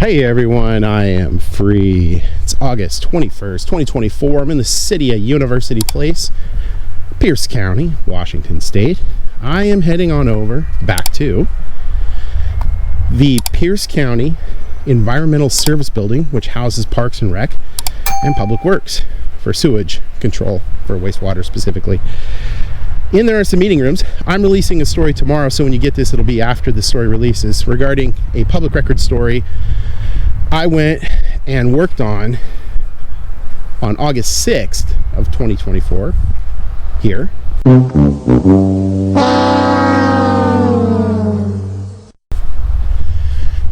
Hey everyone, I am free. It's August 21st, 2024. I'm in the city at University Place, Pierce County, Washington State. I am heading on over back to the Pierce County Environmental Service Building, which houses Parks and Rec and Public Works for sewage control, for wastewater specifically. In there are some meeting rooms. I'm releasing a story tomorrow, so when you get this, it'll be after the story releases, regarding a public record story I went and worked on August 6th of 2024 here.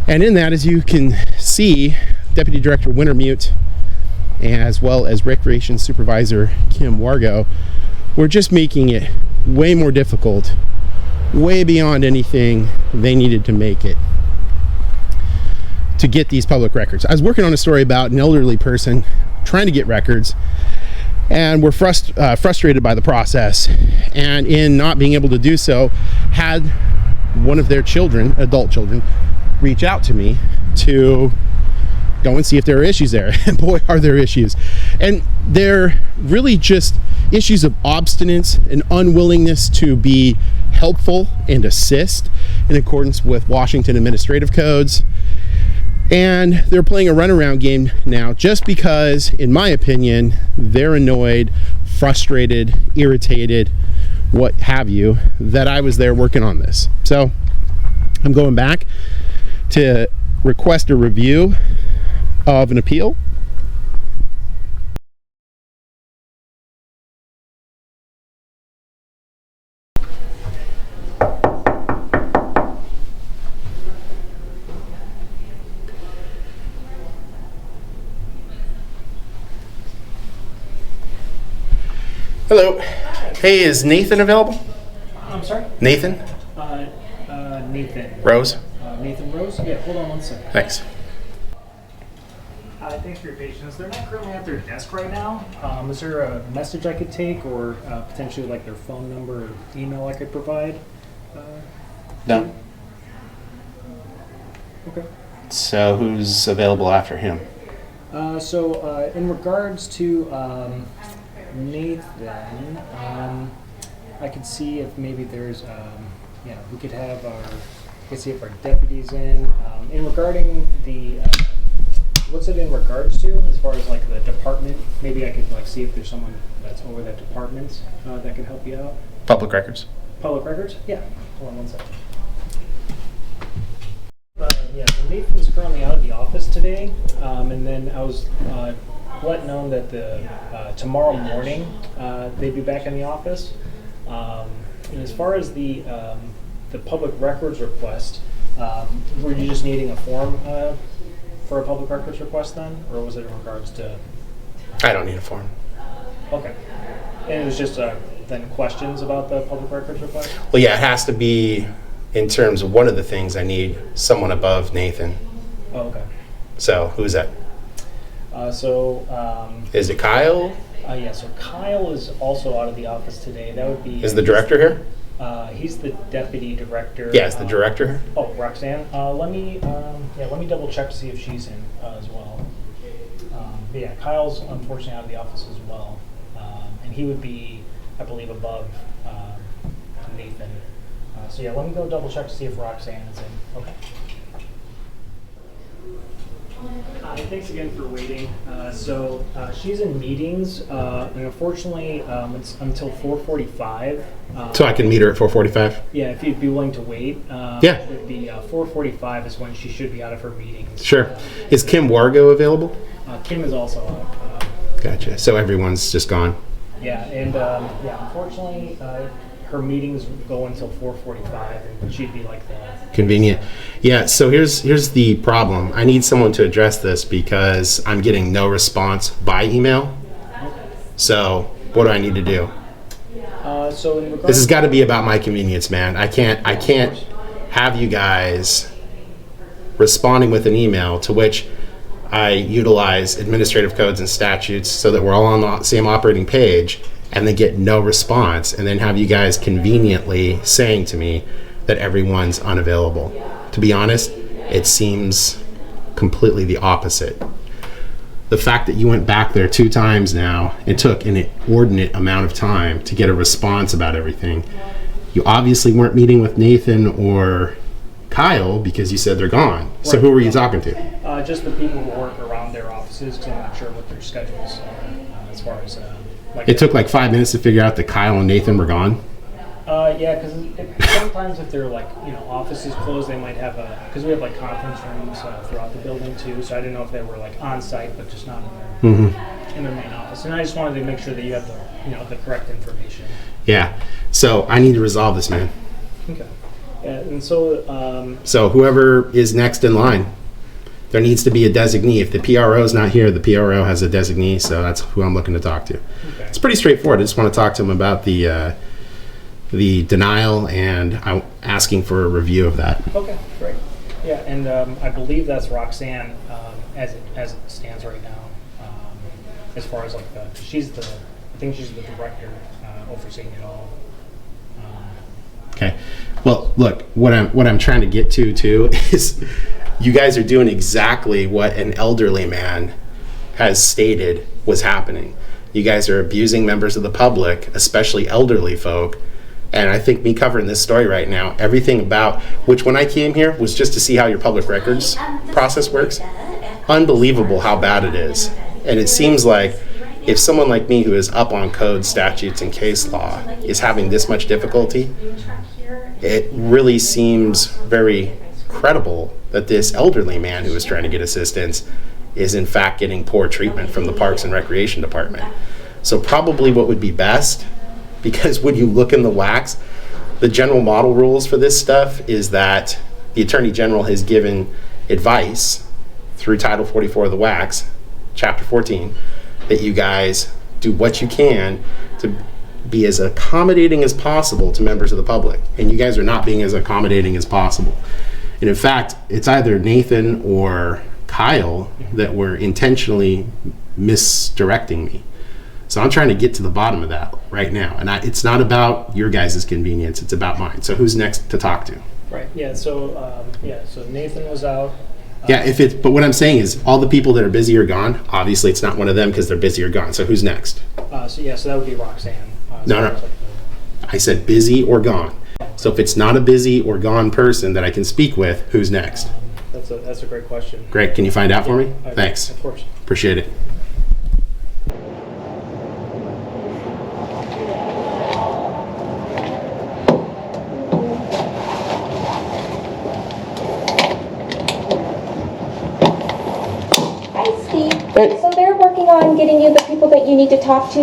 And in that, as you can see, Deputy Director Wintermute, as well as Recreation Supervisor Kim Wargo, we're just making it way more difficult, way beyond anything they needed to make it, to get these public records. I was working on a story about an elderly person trying to get records, and we're frustrated by the process, and in not being able to do so, had one of their children, adult children, reach out to me to go and see if there are issues there. And boy, are there issues. And they're really just issues of obstinance and unwillingness to be helpful and assist in accordance with Washington administrative codes. And they're playing a runaround game now just because, in my opinion, they're annoyed, frustrated, irritated, what have you, that I was there working on this. So I'm going back to request a review of an appeal. Hello. Hey, is Nathan available? I'm sorry? Nathan? Nathan. Rose? Nathan Rose? Yeah, hold on one second. Thanks. Thanks for your patience. They're not currently at their desk right now. Is there a message I could take, or potentially like their phone number or email I could provide? No. Okay. So who's available after him? In regards to Nathan, I could see if maybe there's, we could have see if our deputy's in. Regarding the, what's it in regards to, as far as like the department? Maybe I could like see if there's someone that's over that department that can help you out. Public records. Public records? Yeah. Hold on one second. So Nathan's currently out of the office today, and then I was let known that tomorrow morning they'd be back in the office. And as far as the public records request, were you just needing a form for a public records request then, or was it in regards to? I don't need a form. Okay, and it was just then questions about the public records request? Well, yeah, it has to be in terms of one of the things I need someone above Nathan. Oh, okay. So who's that? Is it Kyle? Yeah, so Kyle is also out of the office today. That would be. Is the director here? He's the deputy director. Yeah, is the director here? Oh, Roxanne. Let me double check to see if she's in as well. But yeah, Kyle's unfortunately out of the office as well, and he would be, I believe, above Nathan. Let me go double check to see if Roxanne is in. Okay. Thanks again for waiting. She's in meetings, and unfortunately, it's until 4:45. So I can meet her at 4:45? Yeah, if you'd be willing to wait. Yeah. It'd be 4:45 is when she should be out of her meetings. Sure. Is Kim Wargo available? Kim is also out. Gotcha. So everyone's just gone? Yeah, and unfortunately, her meetings go until 4:45, and she'd be like the convenient. Yeah, so here's the problem. I need someone to address this because I'm getting no response by email. So what do I need to do? This has got to be about my convenience, man. I can't have you guys responding with an email to which I utilize administrative codes and statutes so that we're all on the same operating page, and then get no response, and then have you guys conveniently saying to me that everyone's unavailable. To be honest, it seems completely the opposite. The fact that you went back there 2 times now and took an inordinate amount of time to get a response about everything. You obviously weren't meeting with Nathan or Kyle because you said they're gone. So who were you talking to? Just the people who work around their offices, because I'm not sure what their schedules are as far as like. It took like 5 minutes to figure out that Kyle and Nathan were gone. Yeah, because sometimes if they're like, offices closed, they might have because we have like conference rooms throughout the building too. So I didn't know if they were like on site, but just not in their main office. And I just wanted to make sure that you have the correct information. Yeah. So I need to resolve this, man. Okay. Yeah, and so. So whoever is next in line, there needs to be a designee. If the PRO is not here, the PRO has a designee. So that's who I'm looking to talk to. Okay. It's pretty straightforward. I just want to talk to him about the denial, and I'm asking for a review of that. Okay, great. Yeah, and I believe that's Roxanne as it stands right now. As far as like I think she's the director overseeing it all. Okay. Well, look, what I'm trying to get to too is you guys are doing exactly what an elderly man has stated was happening. You guys are abusing members of the public, especially elderly folk. And I think me covering this story right now, everything about, which when I came here was just to see how your public records process works, unbelievable how bad it is. And it seems like if someone like me who is up on code, statutes, and case law is having this much difficulty, it really seems very credible that this elderly man who is trying to get assistance is in fact getting poor treatment from the Parks and Recreation Department. So probably what would be best, because when you look in the WACs, the general model rules for this stuff is that the Attorney General has given advice through Title 44 of the WACs, Chapter 14, that you guys do what you can to be as accommodating as possible to members of the public. And you guys are not being as accommodating as possible. And in fact, it's either Nathan or Kyle that were intentionally misdirecting me. So I'm trying to get to the bottom of that right now. And it's not about your guys' convenience, it's about mine. So who's next to talk to? Right, yeah, so Nathan was out. But what I'm saying is all the people that are busy are gone. Obviously it's not one of them because they're busy or gone. So who's next? So that would be Roxanne. No. I said busy or gone. So if it's not a busy or gone person that I can speak with, who's next? That's a great question. Great, can you find out for me? Thanks. Of course. Appreciate it. So they're working on getting you the people that you need to talk to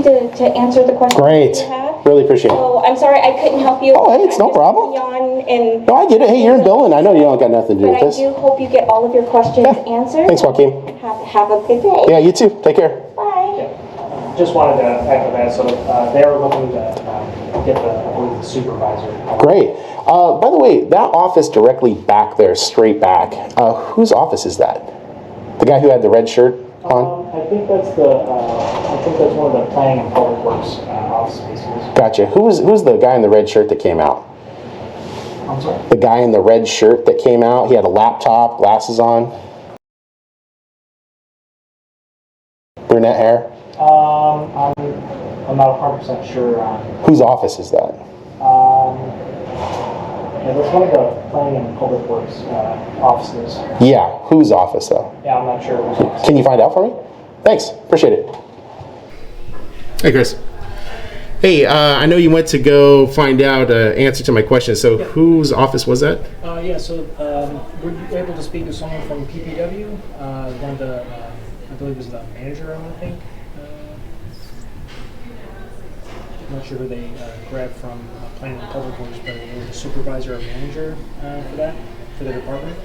answer the questions Great. that you have. Really appreciate it. So I'm sorry I couldn't help you. Oh, hey, it's no problem. And No, I get it. Hey, you're in billing. I know you don't got nothing to do but with this. I do hope you get all of your questions answered. Thanks, Joaquin. Have a good day. Yeah, you too. Take care. Bye. Just wanted to echo that. So they were looking to get the supervisor. Great. By the way, that office directly back there, straight back, whose office is that? The guy who had the red shirt on? I think that's one of the planning and public works office spaces. Gotcha. Who's the guy in the red shirt that came out? I'm sorry? The guy in the red shirt that came out, he had a laptop, glasses on. Brunette hair? I'm not 100% sure on. Whose office is that? That's one of the planning and public works offices. Yeah, whose office though? Yeah, I'm not sure. Can you find out for me? Thanks, appreciate it. Hey, Chris. Hey, I know you went to go find out answer to my question. So, whose office was that? Were you able to speak to someone from PPW? One of the, I believe, was the manager. I think. I'm not sure who they grabbed from planning and public works, but it was a supervisor or manager for the department.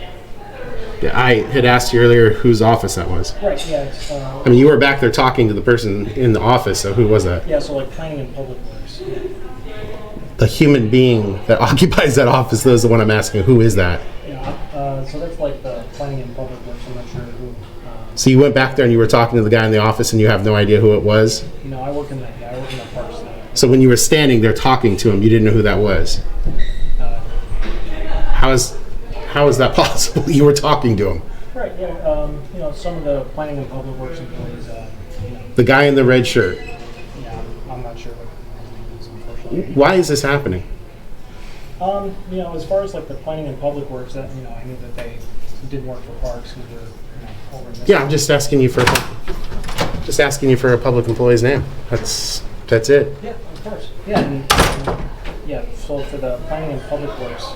Yeah, I had asked you earlier whose office that was. Right. Yeah. I mean, you were back there talking to the person in the office. So, who was that? Yeah. So, like planning and public works. Yeah. The human being that occupies that office. Those are the one I'm asking. Who is that? Yeah. So that's like the planning and public works. I'm not sure who. So you went back there and you were talking to the guy in the office, and you have no idea who it was. No, I work in the parks. So when you were standing there talking to him, you didn't know who that was. How is that possible? You were talking to him. Right, yeah, you know, some of the planning and public works employees, you know, The guy in the red shirt. yeah, I'm not sure what his name is, unfortunately. Why is this happening? You know, as far as like the planning and public works, that, you know, I knew that they did work for parks who were, you know, over in this. Yeah, I'm just asking you for a public employee's name. That's it. Yeah, of course. Yeah, and, yeah, so for the planning and public works,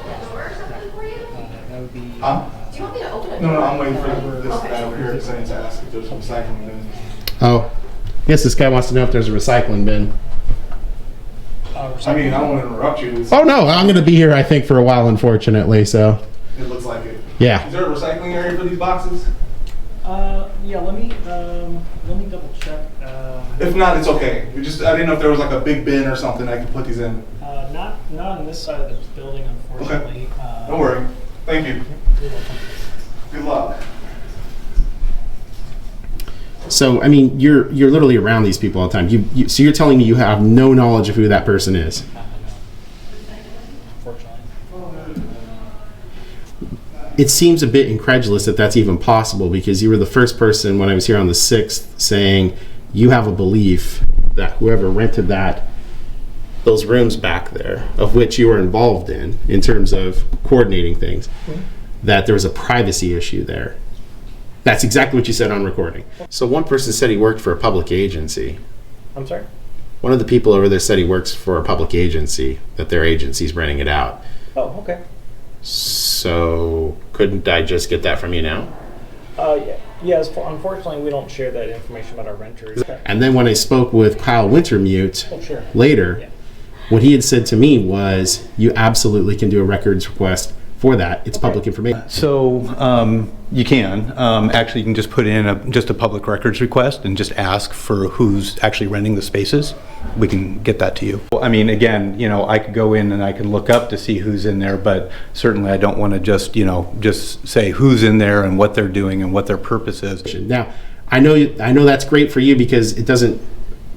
that would be. Do you want me to open it? No, I'm waiting for this guy over here saying to ask if there's a recycling bin. Oh, yes. This guy wants to know if there's a recycling bin. I mean, I don't want to interrupt you. Oh no, I'm going to be here, I think, for a while, unfortunately. So. It looks like it. Yeah. Is there a recycling area for these boxes? Yeah, let me double check. If not, it's okay. I didn't know if there was like a big bin or something I could put these in. Not on this side of the building, unfortunately. Okay. Don't worry. Thank you. You're welcome. Good luck. So I mean, you're literally around these people all the time. So you're telling me you have no knowledge of who that person is? No. Unfortunately. It seems a bit incredulous that that's even possible, because you were the first person when I was here on the 6th saying you have a belief that whoever rented those rooms back there, of which you were involved in terms of coordinating things, that there was a privacy issue there. That's exactly what you said on recording. So one person said he worked for a public agency. I'm sorry? One of the people over there said he works for a public agency, that their agency's renting it out. Oh, okay. So couldn't I just get that from you now? Yes, unfortunately, we don't share that information about our renters. And then when I spoke with Kyle Wintermute Sure. later, Yeah. what he had said to me was, you absolutely can do a records request for that. It's public information. So you can. Actually, you can just put in just a public records request and just ask for who's actually renting the spaces. We can get that to you. Well, I mean, again, you know, I could go in and I can look up to see who's in there, but certainly I don't want to just, you know, just say who's in there and what they're doing and what their purpose is. Now, I know that's great for you, because it doesn't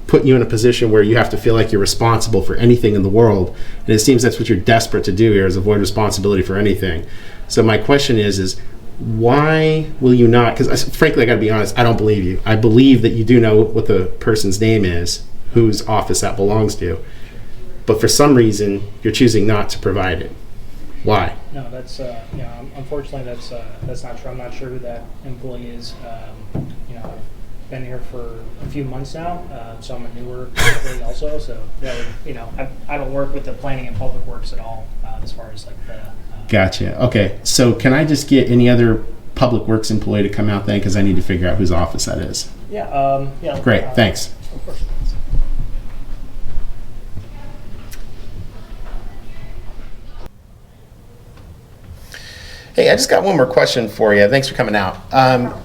put you in a position where you have to feel like you're responsible for anything in the world. And it seems that's what you're desperate to do here, is avoid responsibility for anything. So my question is why will you not? Because frankly, I got to be honest, I don't believe you. I believe that you do know what the person's name is, whose office that belongs to. But for some reason, you're choosing not to provide it. Why? No, that's unfortunately that's not true. I'm not sure who that employee is. You know, I've been here for a few months now, so I'm a newer employee also. So that would, you know, I don't work with the planning and public works at all, as far as like the. Gotcha. Okay. So can I just get any other public works employee to come out then, because I need to figure out whose office that is? Yeah. Yeah. Great. Thanks. Of course. Hey, I just got one more question for you. Thanks for coming out.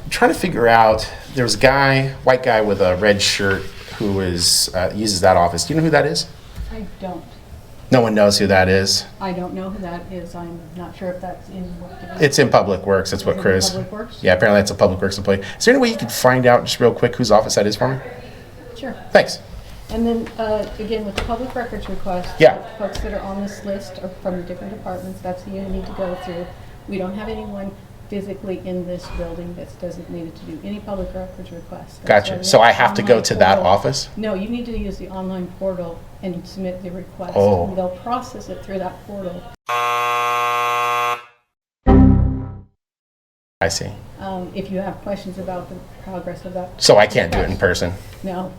Trying to figure out, there was a white guy with a red shirt who uses that office. Do you know who that is? I don't. No one knows who that is. I don't know who that is. I'm not sure if that's in what division. It's in Public Works. That's what Is it Chris. Public Works? Yeah, apparently it's a Public Works employee. Is there any way you could find out just real quick whose office that is for me? Sure. Thanks. And then, again, with the public records request, Yeah. folks that are on this list are from the different departments. That's who you need to go through. We don't have anyone physically in this building that's designated to do any public records requests. That's Gotcha. why So we I have have to an go online to that portal. office? No, you need to use the online portal and submit the request. Oh. And they'll process it through that portal. I see. If you have questions about the progress of that. So I can't do it in person? No.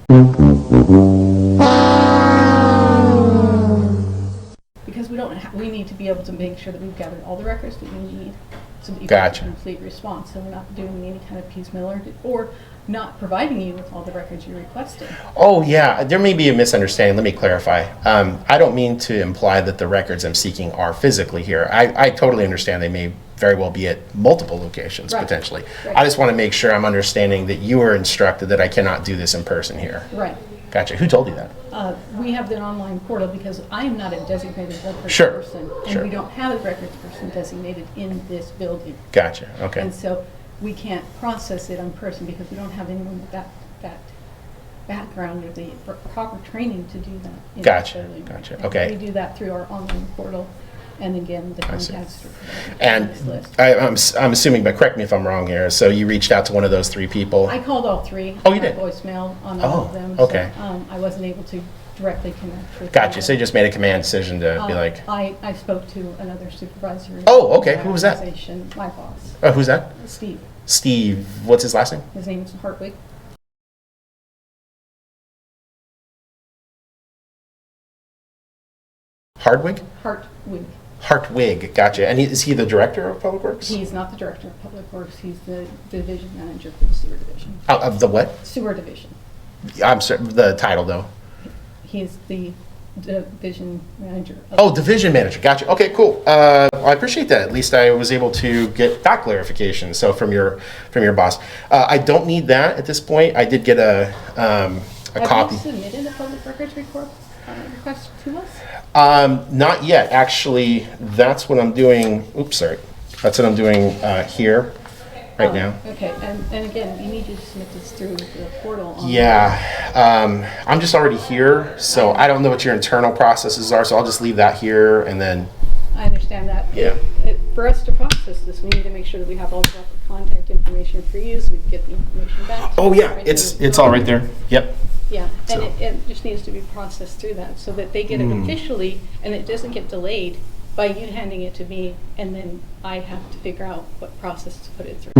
Because we need to be able to make sure that we've gathered all the records that we need so that you Gotcha. get a complete response. So we're not doing any kind of piecemeal or not providing you with all the records you requested. Oh, yeah. There may be a misunderstanding. Let me clarify. I don't mean to imply that the records I'm seeking are physically here. I totally understand they may very well be at multiple locations, Right. potentially. Right. I just want to make sure I'm understanding that you were instructed that I cannot do this in person here. Right. Gotcha. Who told you that? We have the online portal because I am not a designated records Sure. person. And Sure. we don't have a records person designated in this building. Gotcha. Okay. And so we can't process it in person because we don't have anyone with that background or the proper training to do that. Gotcha, building. gotcha, And okay. We do that through our online portal. And again, the I see. contacts are And on this list. I'm assuming, but correct me if I'm wrong here. So you reached out to one of those 3 people. I called all 3. Oh, you did? Voicemail on all of them. okay. So, I wasn't able to directly connect with Gotcha. them. So you just made a command decision to be like, I spoke to another supervisor. Oh, okay. Who was that? Organization, my boss, oh, who's that? Steve. Steve. What's his last name? His name is Hartwig. Hardwig? Hartwig. Hartwig. Gotcha. And is he the director of Public Works? He's not the director of public works. He's the division manager for the sewer division. Of the what? Sewer division. I'm sorry. The title though. He's the division manager. Oh, division manager. Gotcha. Okay, cool. Well, I appreciate that. At least I was able to get that clarification. So from your boss, I don't need that at this point. I did get a copy. Have you submitted a public records request to us? Not yet. Actually, that's what I'm doing. Oops, sorry. That's what I'm doing here right now. Okay, and again, you need to submit this through the portal. Online. Yeah, I'm just already here, so I don't know what your internal processes are. So I'll just leave that here, and then. I understand that. Yeah. For us to process this, we need to make sure that we have all the proper contact information for you, so we can get the information back. Oh yeah, Right it's all right there. Yep. Yeah, and So. it just needs to be processed through that, so that they get it officially, and it doesn't get delayed by you handing it to me, and then I have to figure out what process to put it through.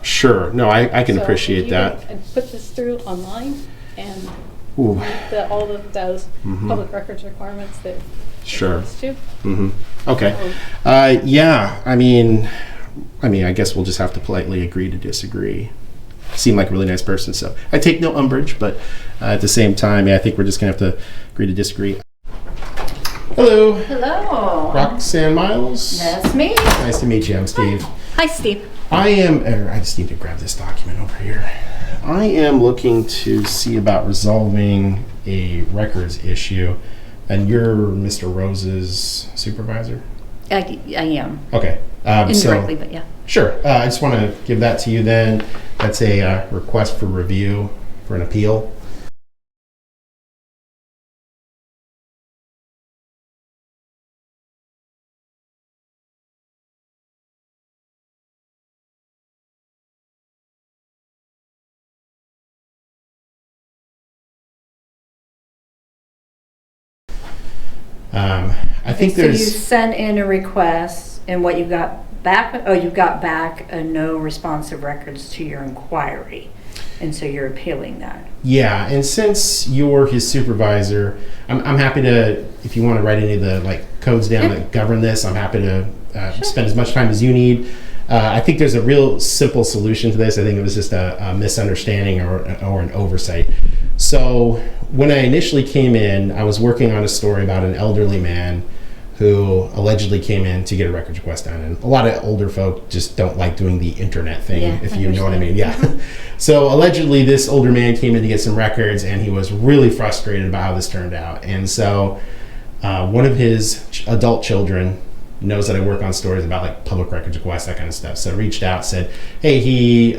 Sure. No, I can So appreciate if you that. can put this through online and Ooh. all of those public records requirements that Sure. it's to. Okay. Yeah. I mean, I guess we'll just have to politely agree to disagree. Seem like a really nice person, so I take no umbrage. But at the same time, yeah, I think we're just gonna have to agree to disagree. Hello, Hello. Roxanne Miles. That's me. Nice to meet you. I'm Steve. Hi, Steve. I just need to grab this document over here. I am looking to see about resolving a records issue, and you're Mr. Rose's supervisor? I am. Okay. Indirectly, but yeah. Sure. I just want to give that to you then. That's a request for review for an appeal. I think So you there's. sent in a request, and what you got back? Oh, you got back a no responsive records to your inquiry, and so you're appealing that. Yeah, and since you're his supervisor, I'm happy to, if you want to write any of the codes down that govern this, I'm happy to spend as much time as you need. I think there's a real simple solution to this. I think it was just a misunderstanding or an oversight. So when I initially came in, I was working on a story about an elderly man who allegedly came in to get a records request done. And a lot of older folk just don't like doing the internet thing, Yeah, if you know what I mean. understand. Yeah. So allegedly this older man came in to get some records, and he was really frustrated about how this turned out. And so one of his adult children knows that I work on stories about public records requests, that kind of stuff. So reached out, said, hey, he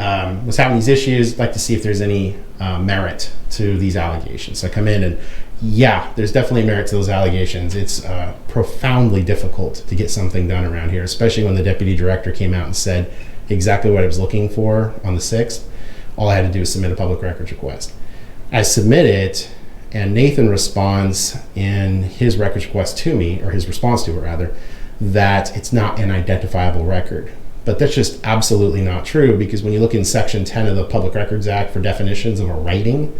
was having these issues, like to see if there's any merit to these allegations. So I come in and yeah, there's definitely merit to those allegations. It's profoundly difficult to get something done around here, especially when the deputy director came out and said exactly what I was looking for on the 6th. All I had to do was submit a public records request. I submit it, and Nathan responds in his records request to me, or his response to it rather, that it's not an identifiable record. But that's just absolutely not true, because when you look in Section 10 of the Public Records Act for definitions of a writing,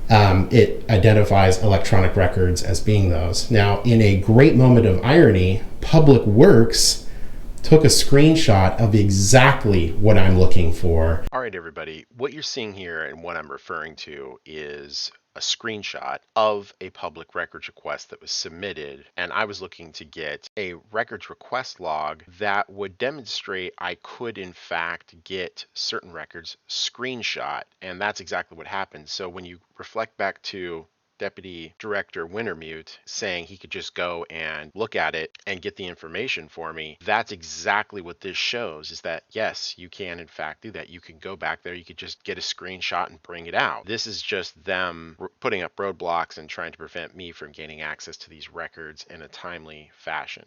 it identifies electronic records as being those. Now, in a great moment of irony, Public Works took a screenshot of exactly what I'm looking for. All right, everybody, what you're seeing here and what I'm referring to is a screenshot of a public records request that was submitted, and I was looking to get a records request log that would demonstrate I could in fact get certain records screenshot, and that's exactly what happened. So when you reflect back to Deputy Director Wintermute saying he could just go and look at it and get the information for me. That's exactly what this shows, is that yes, you can in fact do that. You can go back there, you could just get a screenshot and bring it out. This is just them putting up roadblocks and trying to prevent me from gaining access to these records in a timely fashion.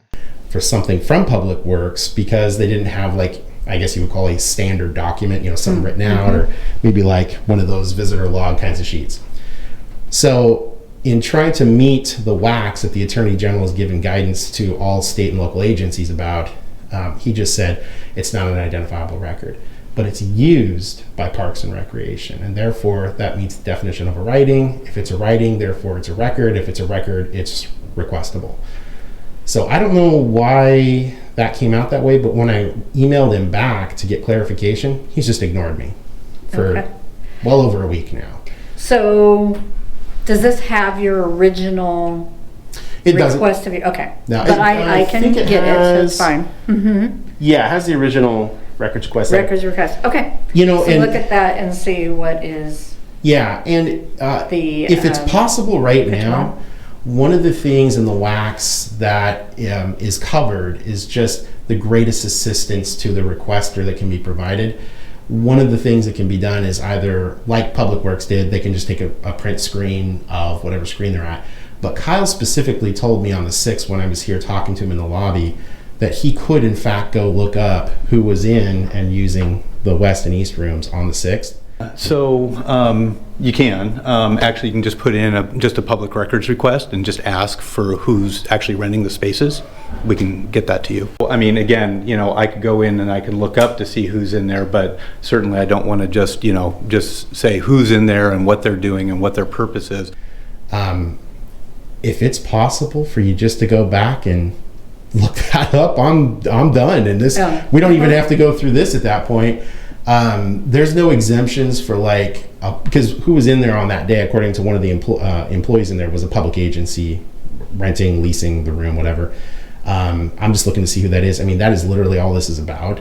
For something from Public Works, because they didn't have, like, I guess you would call a standard document, you know, something written out, or maybe like one of those visitor log kinds of sheets. So in trying to meet the WACs that the Attorney General has given guidance to all state and local agencies about, he just said it's not an identifiable record, but it's used by Parks and Recreation, and therefore that meets the definition of a writing. If it's a writing, therefore it's a record. If it's a record, it's requestable. So I don't know why that came out that way, but when I emailed him back to get clarification, he's just ignored me for well over a week now. So does this have your original request of you? Okay. No, but I can get it, so it's fine. Yeah, it has the original records request. Records request. Okay. You know, so and look at that and see what is. Yeah, and if it's possible right now, one of the things in the WACs that is covered is just the greatest assistance to the requester that can be provided. One of the things that can be done is either, like Public Works did, they can just take a print screen of whatever screen they're at. But Kyle specifically told me on the 6th when I was here talking to him in the lobby that he could in fact go look up who was in and using the West and East rooms on the 6th. So you can. Actually, you can just put in just a public records request and just ask for who's actually renting the spaces. We can get that to you. I mean, again, you know, I could go in and I can look up to see who's in there, but certainly I don't want to just, you know, just say who's in there and what they're doing and what their purpose is. If it's possible for you just to go back and look that up, I'm done. And this, we don't even have to go through this at that point. There's no exemptions for because who was in there on that day, according to one of the employees in there, was a public agency renting, leasing the room, whatever. I'm just looking to see who that is. I mean, that is literally all this is about.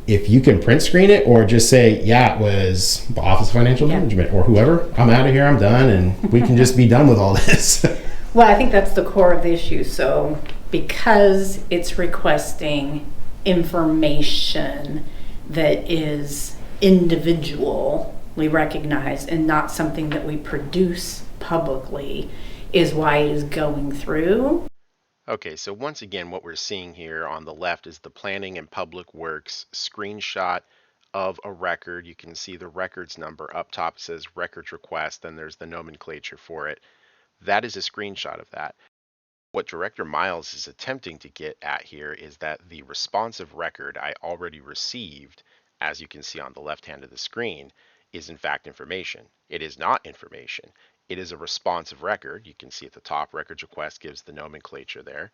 If you can print screen it or just say, yeah, it was the Office of Financial Management or whoever, I'm out of here, I'm done, and we can just be done with all this. Well, I think that's the core of the issue. So because it's requesting information that is individually recognized and not something that we produce publicly is why it is going through. Okay, so once again, what we're seeing here on the left is the Planning and Public Works screenshot of a record. You can see the records number up top says records request, and there's the nomenclature for it. That is a screenshot of that. What Director Miles is attempting to get at here is that the responsive record I already received, as you can see on the left hand of the screen, is in fact information. It is not information. It is a responsive record. You can see at the top, records request gives the nomenclature there.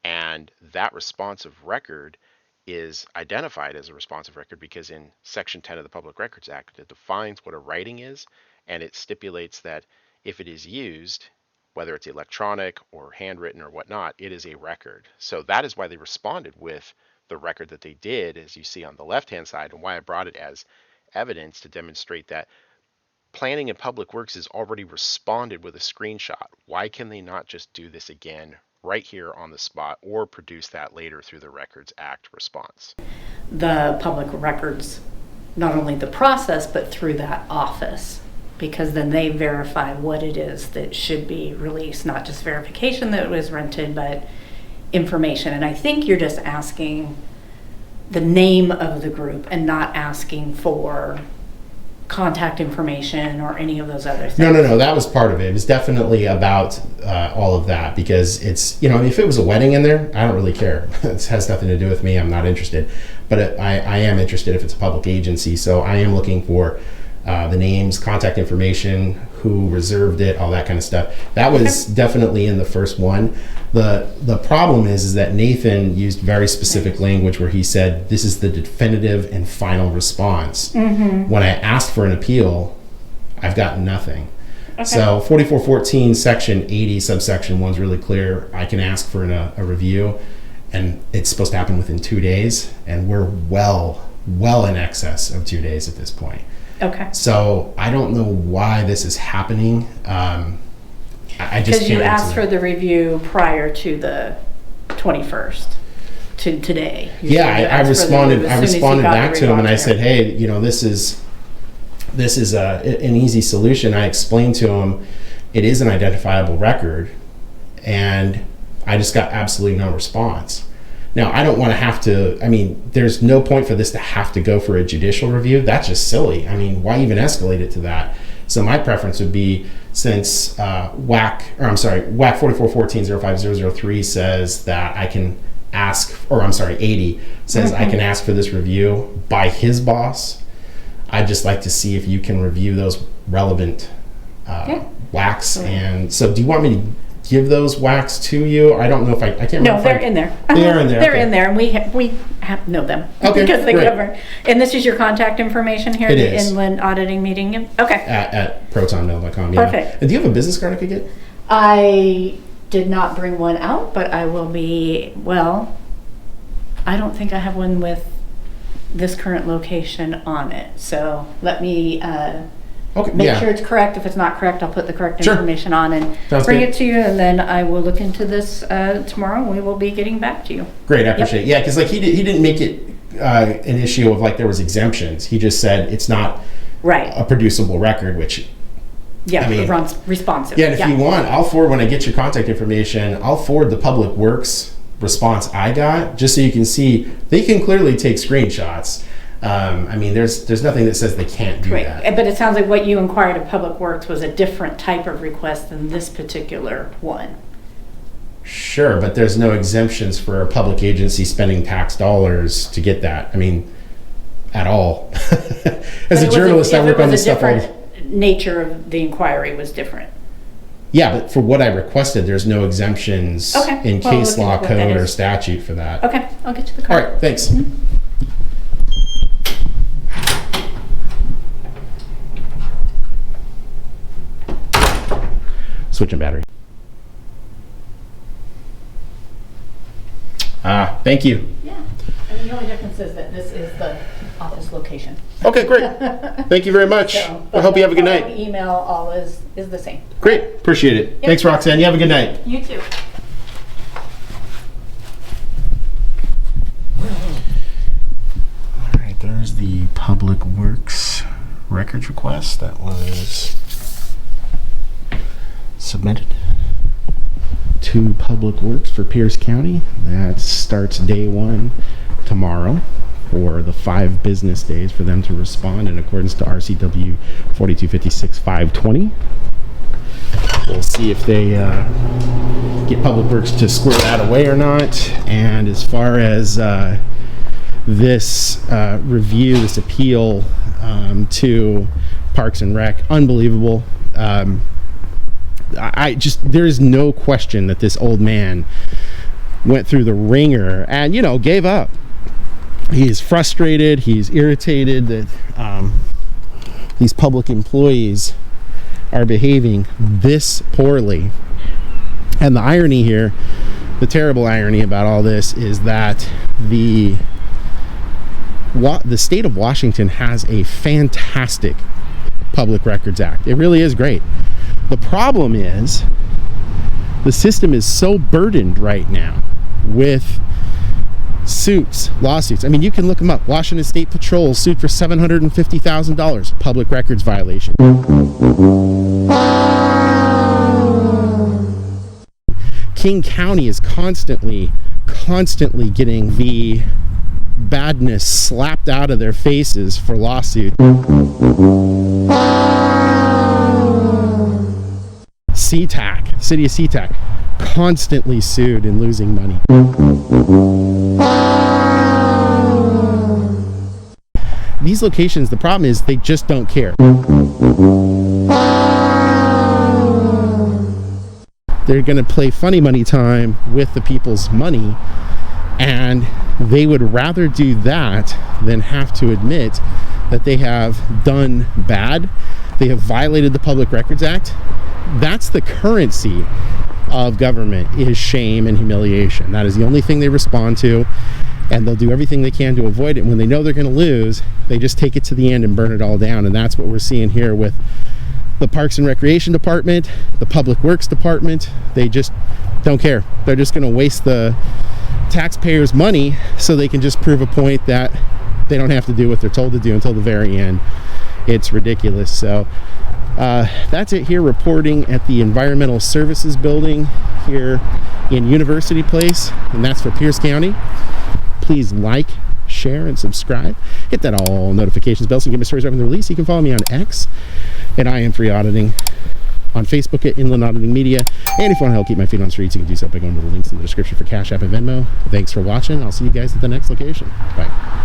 And that responsive record is identified as a responsive record because in Section 10 of the Public Records Act, it defines what a writing is, and it stipulates that if it is used, whether it's electronic or handwritten or whatnot, it is a record. So that is why they responded with the record that they did, as you see on the left-hand side, and why I brought it as evidence to demonstrate that Planning and Public Works has already responded with a screenshot. Why can they not just do this again right here on the spot or produce that later through the Records Act response? The public records, not only the process, but through that office, because then they verify what it is that should be released, not just verification that it was rented, but information. And I think you're just asking the name of the group and not asking for contact information or any of those other things. No, that was part of it. It was definitely about all of that, because it's, you know, if it was a wedding in there, I don't really care. It has nothing to do with me. I'm not interested. But I am interested if it's a public agency. So I am looking for the names, contact information, who reserved it, all that kind of stuff. That was definitely in the first one. The problem is that Nathan used very specific language where he said, this is the definitive and final response. When I asked for an appeal, I've gotten nothing. So 4414 section 80 subsection 1 is really clear. I can ask for a review, and it's supposed to happen within 2 days, and we're well in excess of 2 days at this point. Okay. So I don't know why this is happening. I just Because you can't asked answer for that. the review prior to the 21st, to today. You Yeah, said you I asked for the responded. review as I soon as you responded got the back to him, and I response said, here. "Hey, this is an easy solution." I explained to him it is an identifiable record, and I just got absolutely no response. Now, I don't want to have to. I mean, there's no point for this to have to go for a judicial review. That's just silly. I mean, why even escalate it to that? So my preference would be, since WAC 4414-05003 says that I can ask, or I'm sorry, 80 says I can ask for this review by his boss. I'd just like to see if you can review those relevant WACs. And so, do you want me to give those WACs to you? I don't know if I can't remember. No, they're in there. They are in there. They're okay. in there, and we know them. Okay, Because they great. cover. And this is your contact information here, It the is. inland auditing meeting? Okay. At protonmail.com. Yeah. Perfect. And do you have a business card I could get? I did not bring one out, but I will be, well, I don't think I have one with this current location on it. So let me Okay. make yeah. sure it's correct. If it's not correct, I'll put the correct Sure. information on and Sounds bring good. it to you, and then I will look into this tomorrow, and we will be getting back to you. Great, I appreciate it. Yeah, because like he didn't make it an issue of like there was exemptions. He just said it's not Right. a producible record, which Yeah, I mean- responsive. yeah. And if you want, I'll forward when I get your contact information. I'll forward the Public Works response I got just so you can see they can clearly take screenshots. I mean, there's nothing that says they can't do Right. that. But it sounds like what you inquired of Public Works was a different type of request than this particular one. Sure, but there's no exemptions for a public agency spending tax dollars to get that. I mean, at all. As a journalist, I work on this stuff all the Nature of the inquiry was different. Yeah, but for what I requested, there's no exemptions Okay. in Well, case we'll law, look into what that code, or is. statute for that. Okay, I'll get you the All card. right, thanks. Switching battery. Thank you. Yeah, and the only difference is that this is the office location. Okay, great. Thank you very much. So, I hope you have a good phone, night. Email, all is the same. Great, appreciate it. Thanks, Roxanne. You have a good night. You too. All right, there's the Public Works records request that was submitted to Public Works for Pierce County. That starts day one tomorrow for the 5 business days for them to respond in accordance to RCW 4256-520. We'll see if they get Public Works to square that away or not. And as far as this review, this appeal to Parks and Rec, unbelievable. I just, there is no question that this old man went through the ringer and, gave up. He's frustrated. He's irritated that these public employees are behaving this poorly. And the irony here, the terrible irony about all this, is that the state of Washington has a fantastic Public Records Act. It really is great. The problem is the system is so burdened right now with suits, lawsuits. I mean, you can look them up. Washington State Patrol sued for $750,000, public records violation. King County is constantly getting the badness slapped out of their faces for lawsuits. SeaTac, city of SeaTac, constantly sued and losing money. These locations, the problem is they just don't care. They're going to play funny money time with the people's money, and they would rather do that than have to admit that they have done bad. They have violated the Public Records Act. That's the currency of government, is shame and humiliation. That is the only thing they respond to. and they'll do everything they can to avoid it. When they know they're going to lose, they just take it to the end and burn it all down. And that's what we're seeing here with the Parks and Recreation Department, the Public Works Department. They just don't care. They're just going to waste the taxpayers' money so they can just prove a point that they don't have to do what they're told to do until the very end. It's ridiculous. So that's it here, reporting at the Environmental Services Building here in University Place, and that's for Pierce County. Please like, share, and subscribe. Hit that all notifications bell so you can get my stories right when they're released. You can follow me on X at I.A.M Free Auditing, on Facebook at Inland Auditing Media, and if you want to help keep my feet on the streets, you can do so by going to the links in the description for Cash App and Venmo. Thanks for watching. I'll see you guys at the next location. Bye.